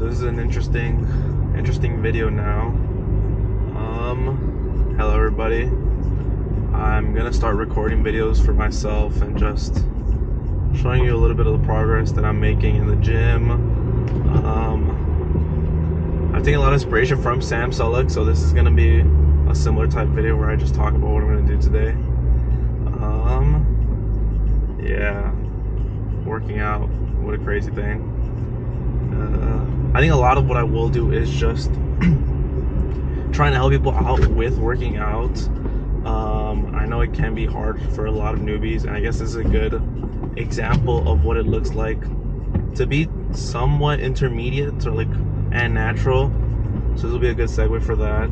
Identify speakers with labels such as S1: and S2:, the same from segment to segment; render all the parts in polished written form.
S1: So this is an interesting video now. Hello everybody. I'm gonna start recording videos for myself and just showing you a little bit of the progress that I'm making in the gym. I've taken a lot of inspiration from Sam Sulek, so this is gonna be a similar type video where I just talk about what I'm gonna do today. Yeah, working out, what a crazy thing. I think a lot of what I will do is just trying to help people out with working out. I know it can be hard for a lot of newbies, and I guess this is a good example of what it looks like to be somewhat intermediate or and natural. So this will be a good segue for that.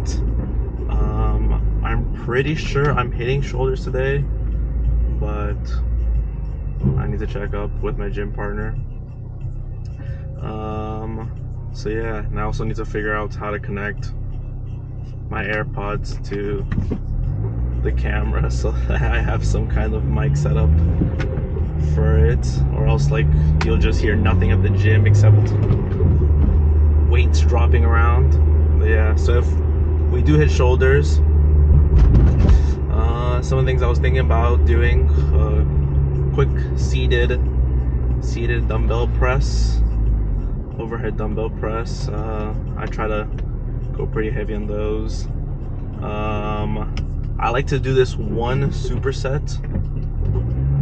S1: I'm pretty sure I'm hitting shoulders today, but I need to check up with my gym partner. So yeah, and I also need to figure out how to connect my AirPods to the camera so that I have some kind of mic setup for it, or else you'll just hear nothing at the gym except weights dropping around. But yeah, so if we do hit shoulders, some of the things I was thinking about doing, quick seated dumbbell press, overhead dumbbell press. I try to go pretty heavy on those. I like to do this one superset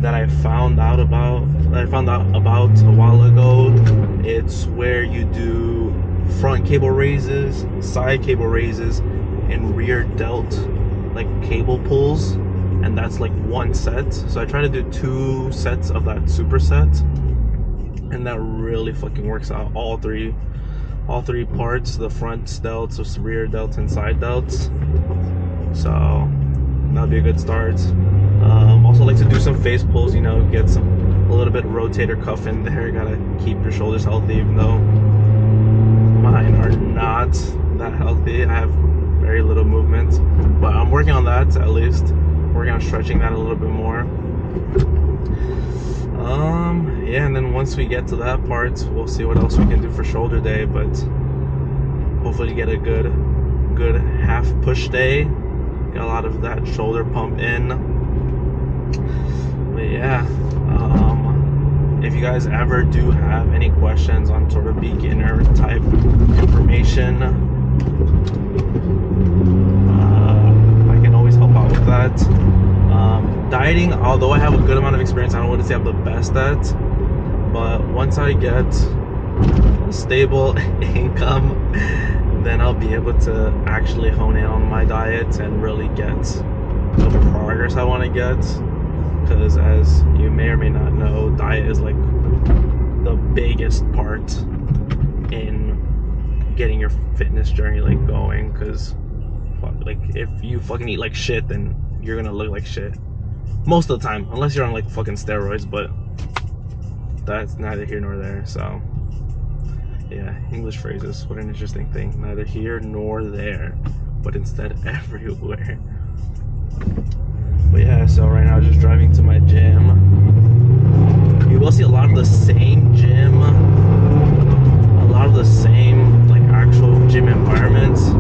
S1: that I found out about a while ago. It's where you do front cable raises, side cable raises, and rear delt cable pulls, and that's one set. So I try to do 2 sets of that superset, and that really fucking works out. All three parts, the front delts, so rear delts and side delts. So that'd be a good start. Also like to do some face pulls, get a little bit of rotator cuff in there. Gotta keep your shoulders healthy, even though mine are not that healthy. I have very little movement, but I'm working on that, at least working on stretching that a little bit more. Yeah, and then once we get to that part, we'll see what else we can do for shoulder day, but hopefully get a good half push day, get a lot of that shoulder pump in. But yeah, if you guys ever do have any questions on sort of beginner type information, I can always help out with that. Dieting, although I have a good amount of experience, I don't want to say I'm the best at, but once I get a stable income, then I'll be able to actually hone in on my diet and really get the progress I want to get. Because as you may or may not know, diet is the biggest part in getting your fitness journey going. Because if you fucking eat like shit, then you're gonna look like shit most of the time, unless you're on fucking steroids, but that's neither here nor there. So yeah, English phrases, what an interesting thing. Neither here nor there, but instead everywhere. But yeah, so right now just driving to my gym. You will see a lot of the same gym, a lot of the same actual gym environments.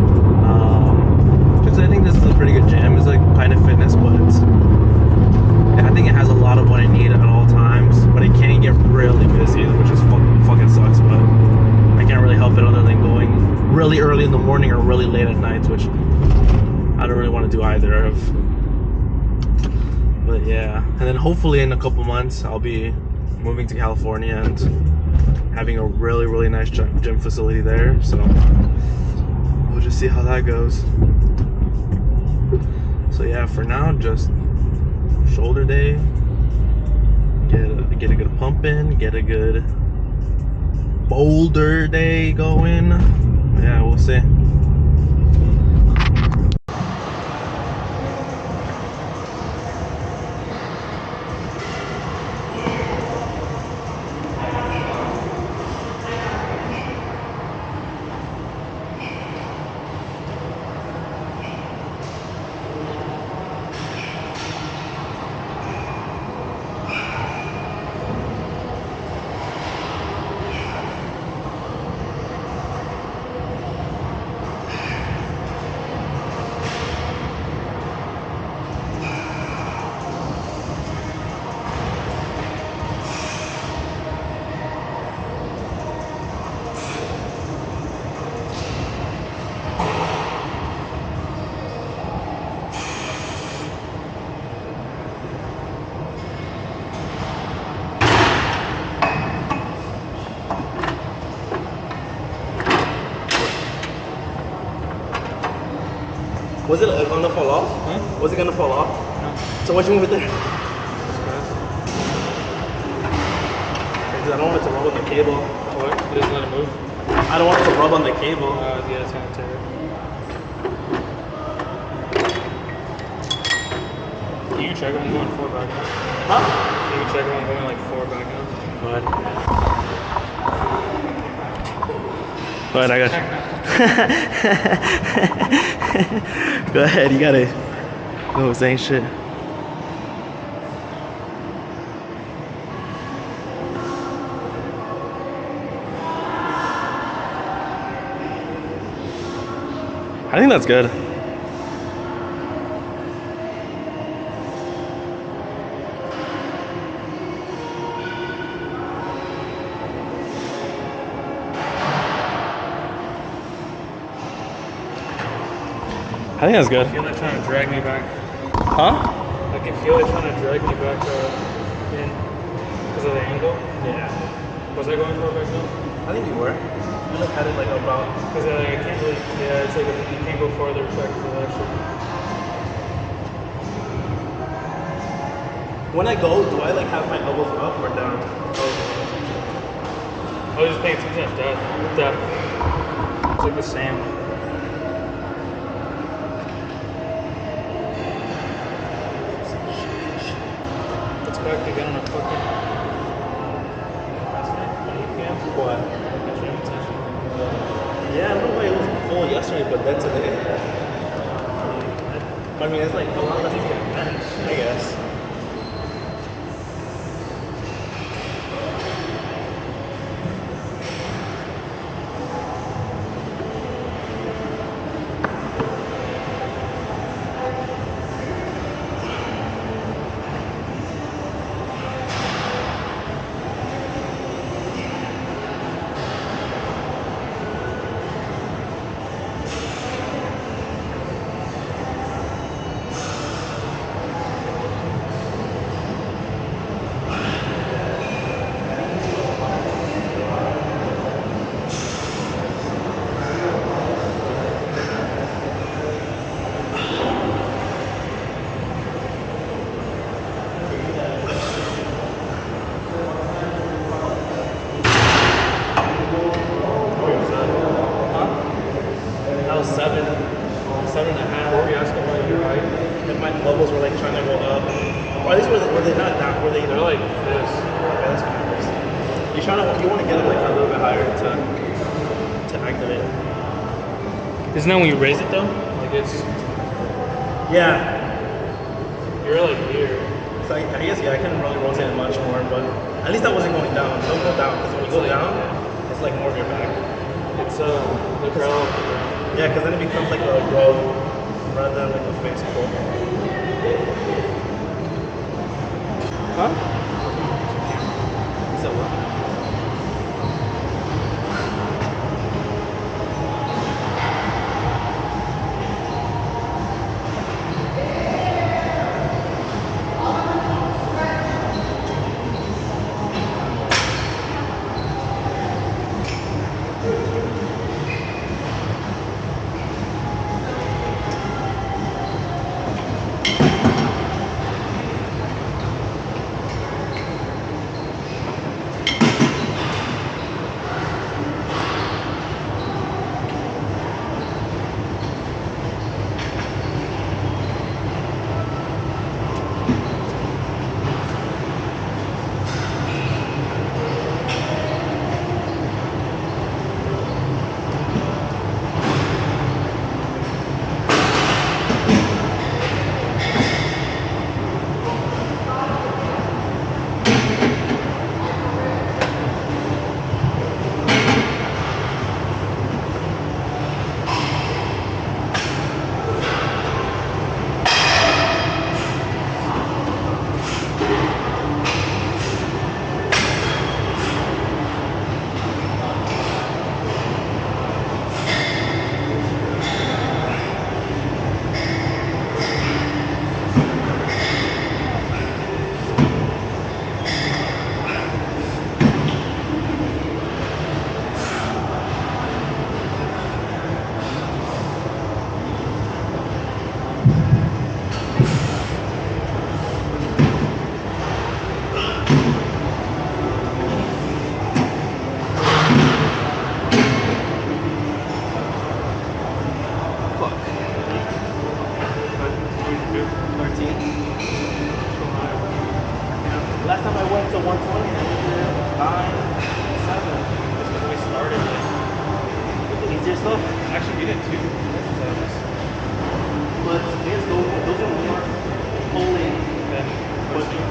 S1: Because I think this is a pretty good gym. It's Planet Fitness, but I think it has a lot of what I need at all times. But it can get really busy, which is fucking sucks. But I can't really help it other than going really early in the morning or really late at night, which I don't really want to do either of. But yeah, and then hopefully in a couple months I'll be moving to California and having a really nice gym facility there. So we'll just see how that goes. So yeah, for now, just shoulder day, get a good pump in, get a good boulder day going. Yeah, we'll see. Was it gonna fall off?
S2: Huh?
S1: Was it gonna fall off?
S2: No.
S1: So why'd you move it there? Because I don't want it to rub on the cable.
S2: What? You just let it move?
S1: I don't want it to rub on the cable.
S2: Yeah, it's gonna tear it. You can check it. I'm going 4 back now.
S1: Huh?
S2: You can check it. I'm going like 4 back now.
S1: Go ahead. Go ahead, I got you. Go ahead, you got it. No, saying shit. I think that's good. I think that's good.
S2: I feel like trying to drag me back.
S1: Huh?
S2: I can feel it trying to drag me back in because of the angle.
S1: Yeah.
S2: Was I going 4 back now?
S1: I think you were. You like had it like about.
S2: Because I can't really. Yeah, it's like you can't go farther back to that shit.
S1: When I go, do I like have my elbows up or down?
S2: I was just paying attention to that. It's like the same. It's back again on a fucking.
S1: What? Yeah, I don't know why it was full yesterday, but then today. I mean, it's like a lot less to get bench, I guess. That was 7.5.
S2: What were you asking about your height?
S1: And my elbows were like trying to go up. Or at least were they not down? Were they?
S2: They're like this.
S1: Okay, that's kind of nice. You want to get them like a little bit higher to activate.
S2: Isn't that when you raise it though? Like it's.
S1: Yeah.
S2: You're like here.
S1: So I guess I couldn't really rotate it much more, but at least I wasn't going down. Don't go down because when you go down, it's like more of your back.
S2: It's the parallel.
S1: Yeah, because then it becomes like a row rather than like a face pull. Huh? You said what? stuff.
S2: Actually, we did 2 exercises.
S1: But those are more pulling than pushing.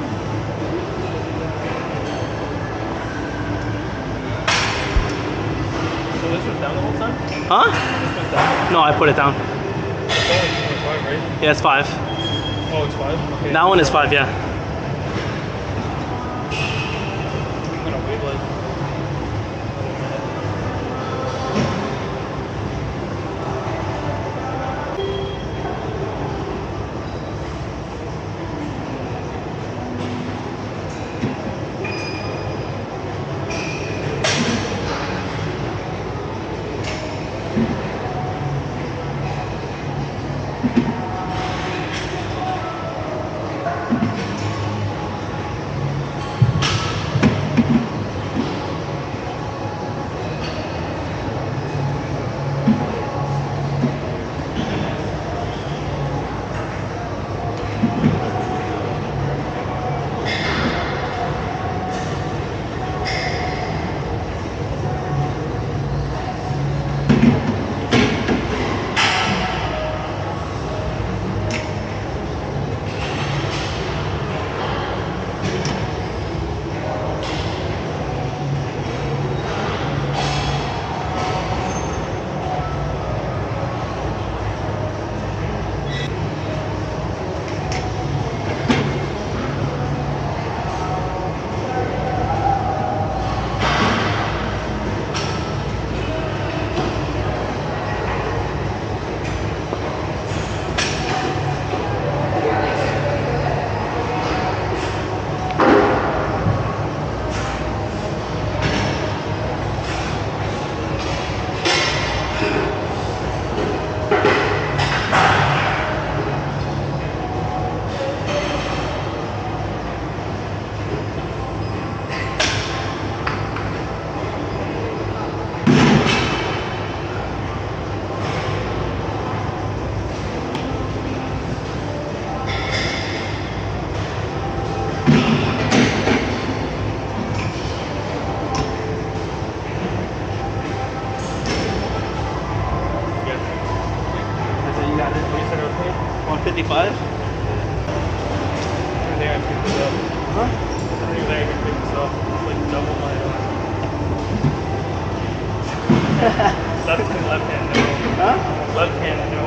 S2: So this was down the whole time?
S1: Huh?
S2: This was down?
S1: No, I put it down.
S2: It's only 2.5, right?
S1: Yeah, it's 5.
S2: Oh, it's 5? Okay.
S1: That one is 5, yeah.
S2: I'm gonna wait like another minute.
S1: You got it.
S2: What you said it was clean?
S1: 155?
S2: I think I picked this up.
S1: Huh?
S2: I think I can pick this up. It's like double my left hand no.
S1: Huh?
S2: Left hand no.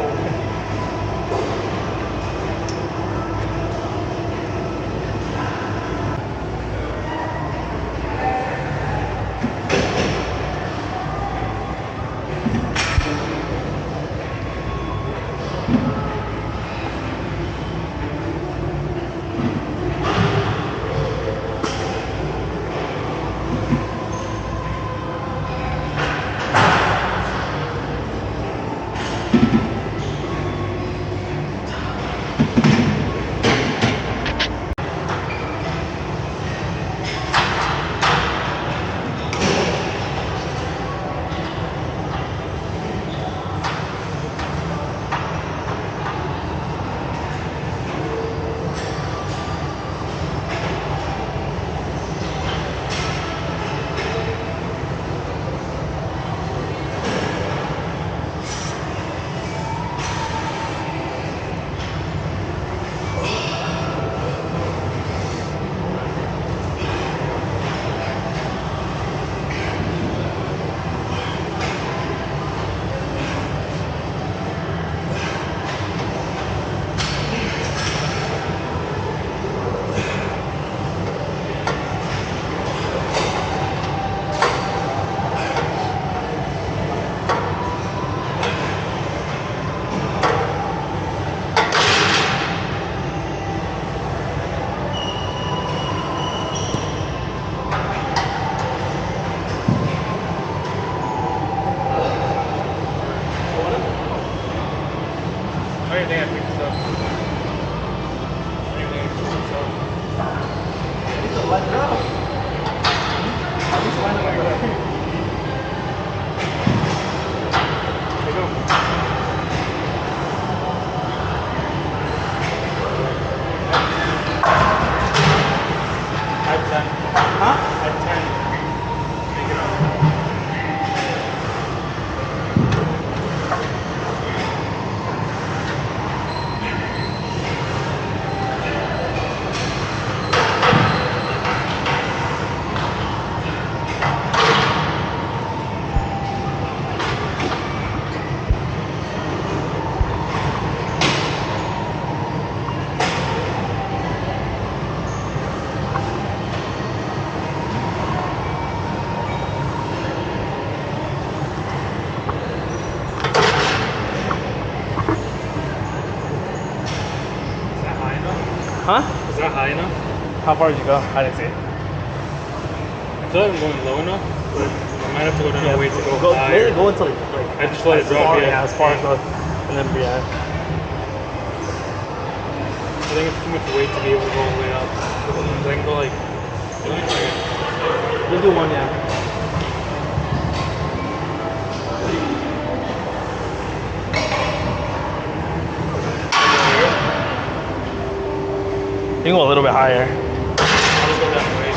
S3: Huh?
S2: Is that high enough?
S3: How far did you go? I didn't see it.
S2: I feel like I'm going low enough, but I might have to go down a way to go higher.
S3: Maybe go until like
S2: I just let it drop.
S3: Far, yeah, as far as the, and then yeah.
S2: I think it's too much weight to be able to go all the way up. I can go like.
S3: We'll do one, yeah. You can go a little bit higher.
S2: I'll just go that way.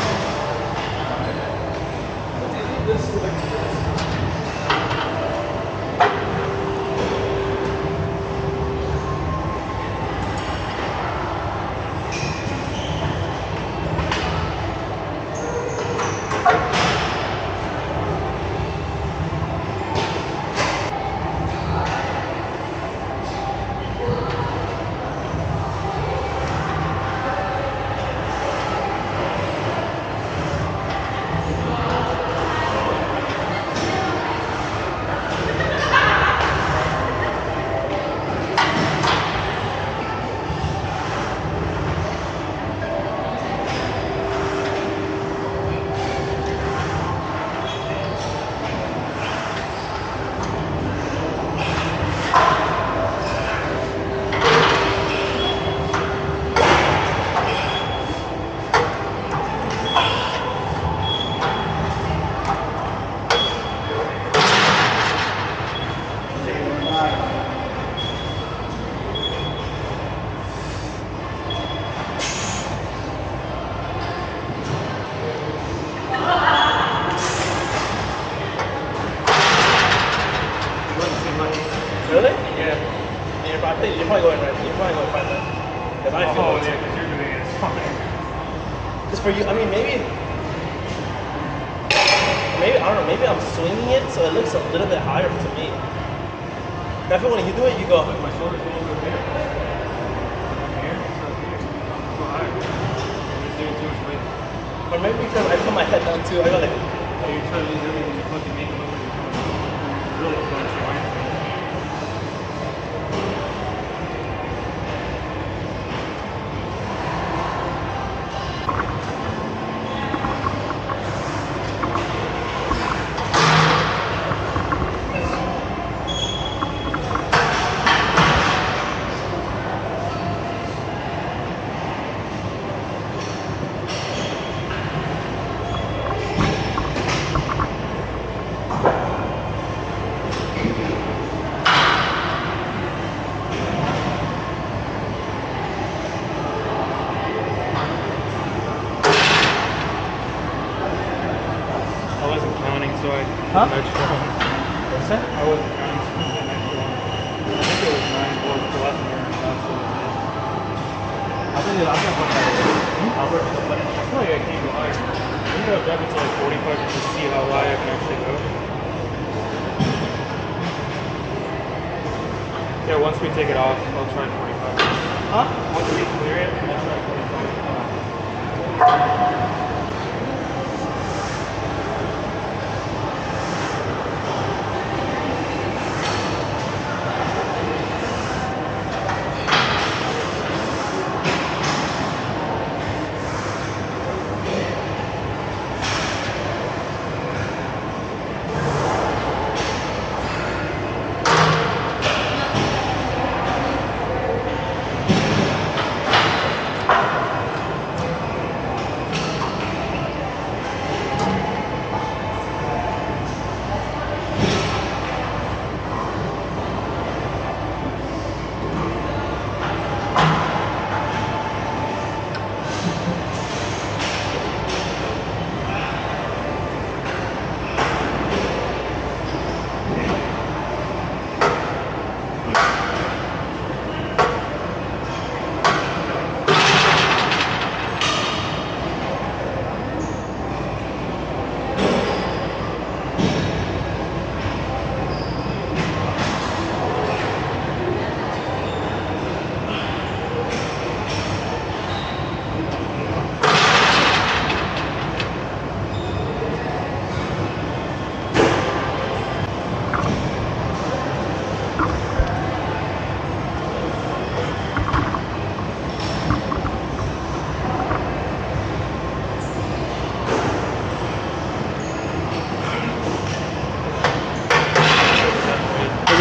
S3: Really?
S2: Yeah.
S3: I think you're probably going right. You're probably going right there. Because I feel
S2: Yeah, because you're doing it. It's fine.
S3: just for you. I mean, maybe I don't know. Maybe I'm swinging it so it looks a little bit higher to me. I feel when you do it, you go.
S2: My shoulders go over here. Here? Go higher. You're doing too much weight.
S3: Or maybe because I put my head down too. I go like.
S2: Oh, you're trying to lose everything you fucking make it look like you're doing. Really fun showing. I wasn't counting, so I
S3: Huh?
S2: extra one.
S3: What's that?
S2: I wasn't counting, so I did an extra one. I think it was 9 volts to left here. That's what it is.
S3: I think I'll put that in. I'll put it in.
S2: I feel like I can't go higher. I'm gonna drop it to like 45 just to see how high I can actually go. Yeah, once we take it off, I'll try 45.
S3: Huh?
S2: Once we clear it, I'll try 45.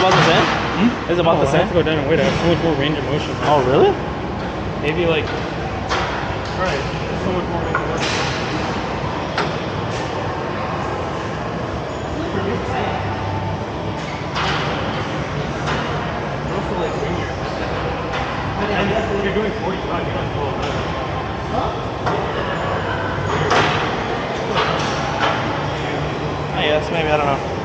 S3: about the same? Is it about the
S2: I
S3: same?
S2: have to go down and wait. I have so much more range of motion.
S3: Oh, really?
S2: Maybe like, alright, there's so much more range of motion. But also like when you're doing 45, you're not going
S3: I guess, maybe, I don't know.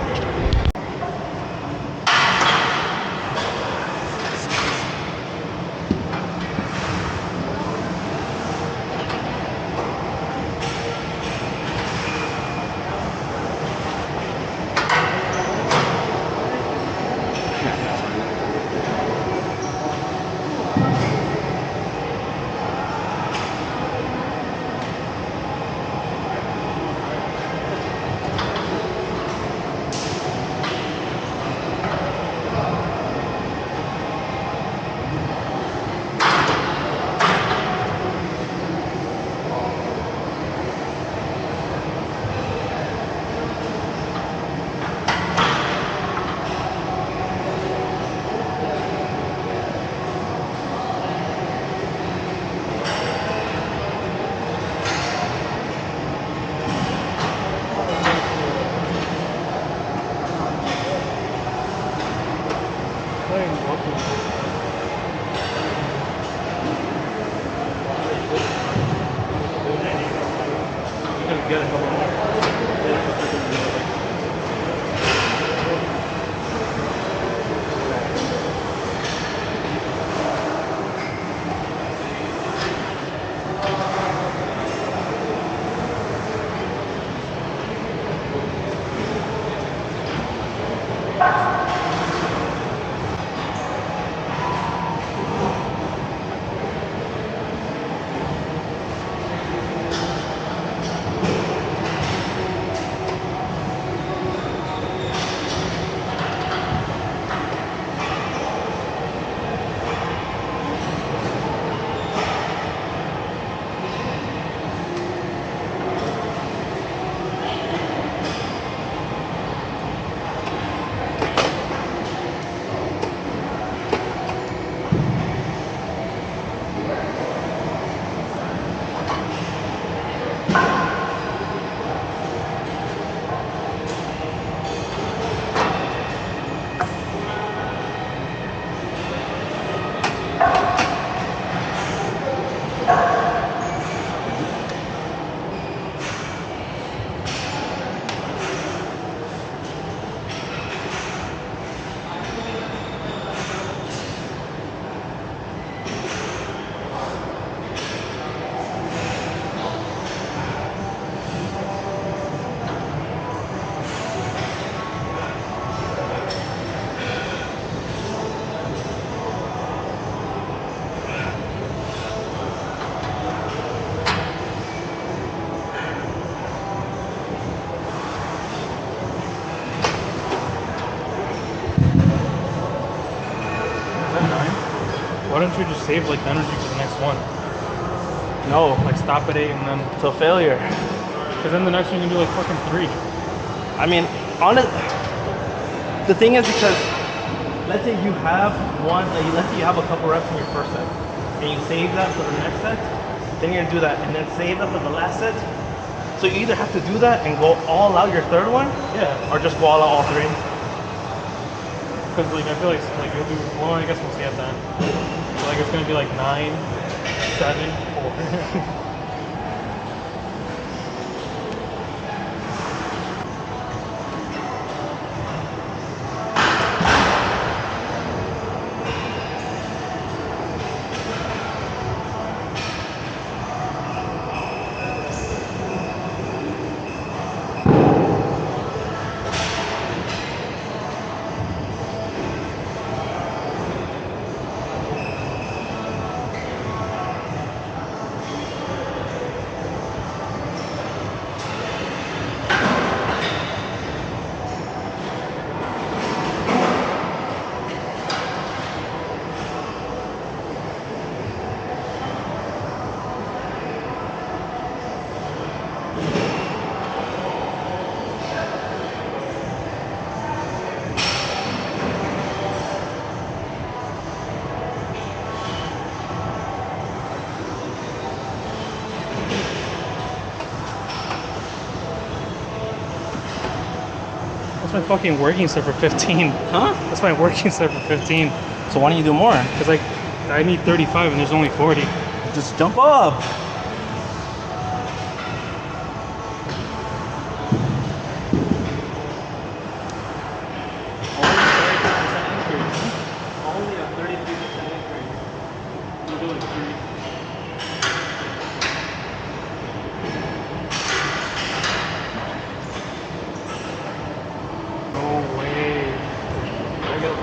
S2: Get a couple more. Why don't you just save like the energy for the next one?
S3: No,
S2: Like stop at 8 and then,
S3: till failure.
S2: because then the next one you can do like fucking 3.
S3: I mean, the thing is, because let's say you have let's say you have a couple reps in your first set, and you save that for the next set, then you're gonna do that, and then save that for the last set. So you either have to do that and go all out your third one,
S2: Yeah.
S3: or just go all out all 3.
S2: Because like I feel like you'll do, well, I guess we'll see at the end. So like it's gonna be like 9, 7, 4. That's my fucking working set for 15.
S3: Huh?
S2: That's my working set for 15.
S3: So why don't you do more?
S2: Cause like I need 35 and there's only 40.
S3: Just jump up.
S2: Only a 33% increase. I'm doing 30. No way. I got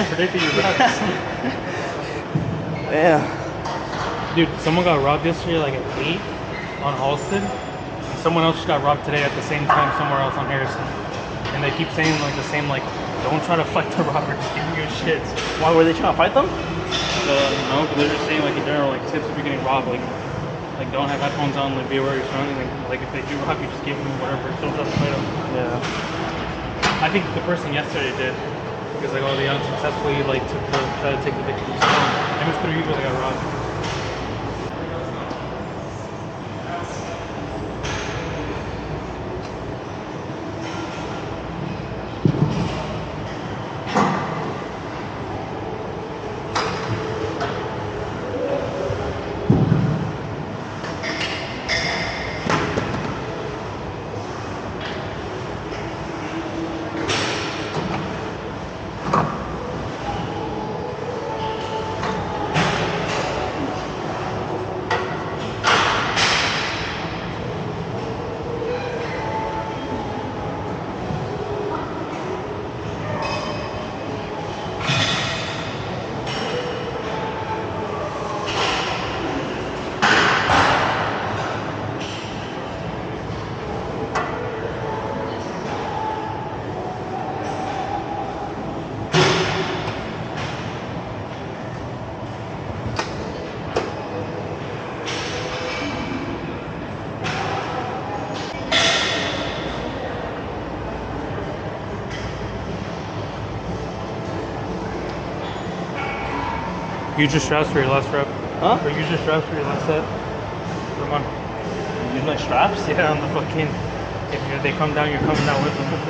S2: predicting your reps.
S3: Yeah.
S2: Dude, someone got robbed yesterday like at 8 on Halsted. And someone else just got robbed today at the same time somewhere else on Harrison. And they keep saying like the same, like, don't try to fight the robber, just give me your shit.
S3: Why were they trying to fight them?
S2: No, but they're just saying like in general, like tips if you're getting robbed, like don't have headphones on, like be aware of your surroundings. Like if they do rob you, just give them whatever. Don't try to fight them.
S3: Yeah.
S2: I think the person yesterday did. Because like, oh, they unsuccessfully like try to take the victim's phone. It was 3 people that got robbed. Use your straps for your last rep.
S3: Huh?
S2: Or use your straps for your last set. Come on.
S3: Use my straps?
S2: Yeah, on the fucking. If they come down, you're coming down with them.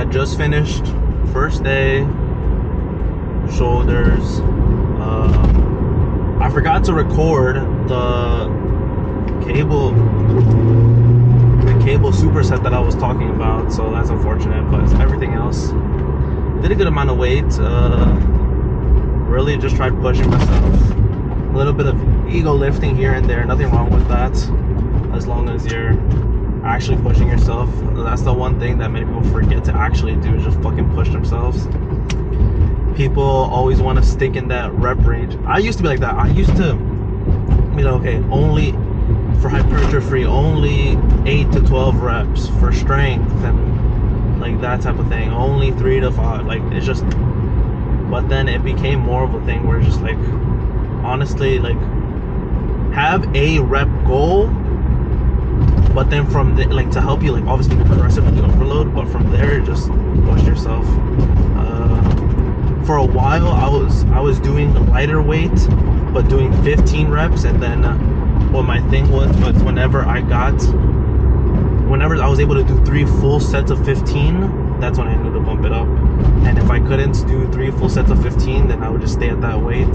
S1: had just finished first day shoulders. I forgot to record the cable superset that I was talking about, so that's unfortunate. But everything else, did a good amount of weight. Really just tried pushing myself. A little bit of ego lifting here and there, nothing wrong with that, as long as you're actually pushing yourself. That's the one thing that many people forget to actually do, is just fucking push themselves. People always want to stick in that rep range. I used to be like that. I used to, okay, only for hypertrophy, only 8 to 12 reps. For strength and like that type of thing, only 3 to 5. Like, it's just, but then it became more of a thing where it's just like, honestly, like, have a rep goal, but then from the, like, to help you, like, obviously progressively overload, but from there just push yourself. For a while I was doing the lighter weight, but doing 15 reps, and then what my thing was whenever I was able to do 3 full sets of 15, that's when I knew to bump it up. And if I couldn't do 3 full sets of 15, then I would just stay at that weight.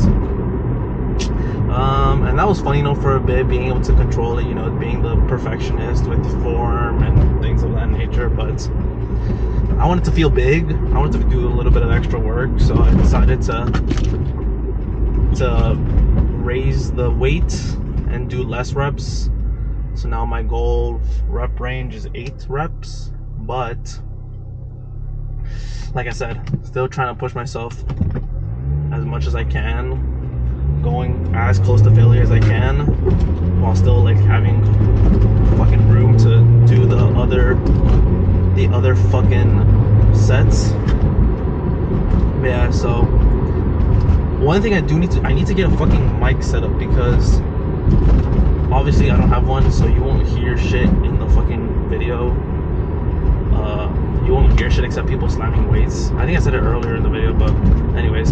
S1: And that was fun, for a bit, being able to control it, being the perfectionist with form and things of that nature. But I wanted to feel big. I wanted to do a little bit of extra work, so I decided to raise the weight and do less reps. So now my goal rep range is 8 reps, but like I said, still trying to push myself as much as I can, going as close to failure as I can, while still like having fucking room to do the other fucking sets. Yeah, so one thing I need to get a fucking mic set up, because obviously I don't have one, so you won't hear shit in the fucking video. You won't hear shit except people slamming weights. I think I said it earlier in the video, but anyways,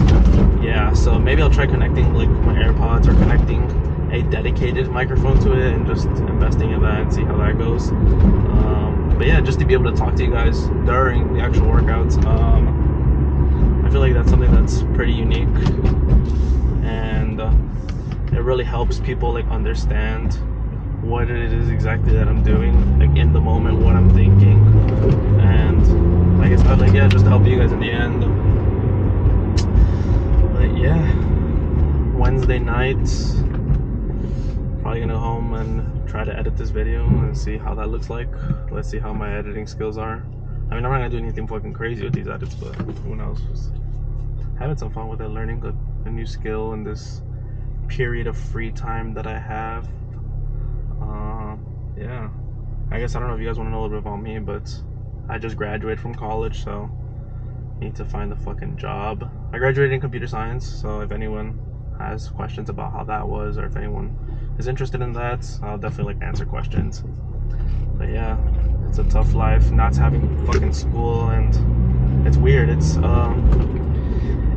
S1: yeah, so maybe I'll try connecting like my AirPods, or connecting a dedicated microphone to it, and just investing in that and see how that goes. But yeah, just to be able to talk to you guys during the actual workouts, I feel like that's something that's pretty unique, and it really helps people like understand what it is exactly that I'm doing, like in the moment, what I'm thinking. And I guess just to help you guys in the end. But yeah, Wednesday night, probably gonna go home and try to edit this video and see how that looks like. Let's see how my editing skills are. I mean, I'm not gonna do anything fucking crazy with these edits, but who knows? Just having some fun with it, learning a new skill in this period of free time that I have. Yeah, I guess I don't know if you guys want to know a little bit about me, but I just graduated from college, so I need to find a fucking job. I graduated in computer science, so if anyone has questions about how that was, or if anyone is interested in that, I'll definitely like answer questions. But yeah, it's a tough life not having fucking school, and it's weird. It's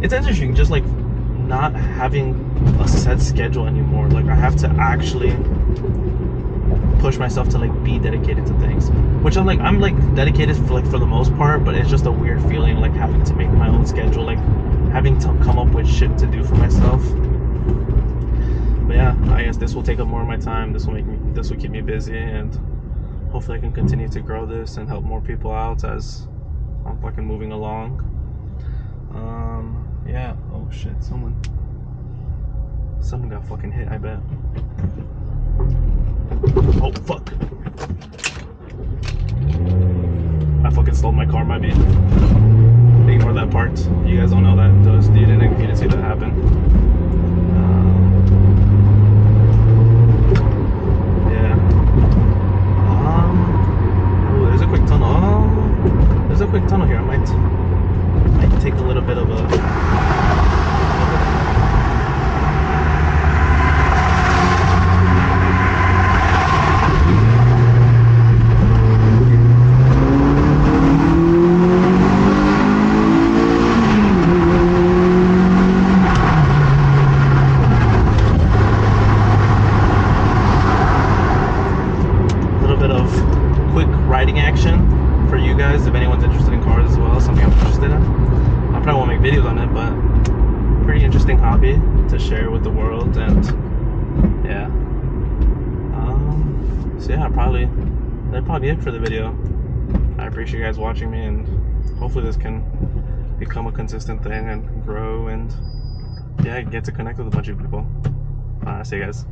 S1: interesting, just like not having a set schedule anymore. Like, I have to actually push myself to like be dedicated to things, which I'm like dedicated for the most part, but it's just a weird feeling like having to make my own schedule, like having to come up with shit to do for myself. But yeah, I guess this will take up more of my time. This will keep me busy, and hopefully I can continue to grow this and help more people out as I'm fucking moving along. Yeah. Oh shit, someone got fucking hit, I bet. Oh fuck, I fucking stole my car, might be. Ignore that part. You guys don't know that. You didn't see that happen. Yeah. Oh, there's a quick tunnel. Oh, there's a quick tunnel here. I might take a little bit of a. interesting hobby to share with the world, and yeah. So yeah, that'd probably be it for the video. I appreciate you guys watching me, and hopefully this can become a consistent thing and grow, and yeah, get to connect with a bunch of people. See you guys.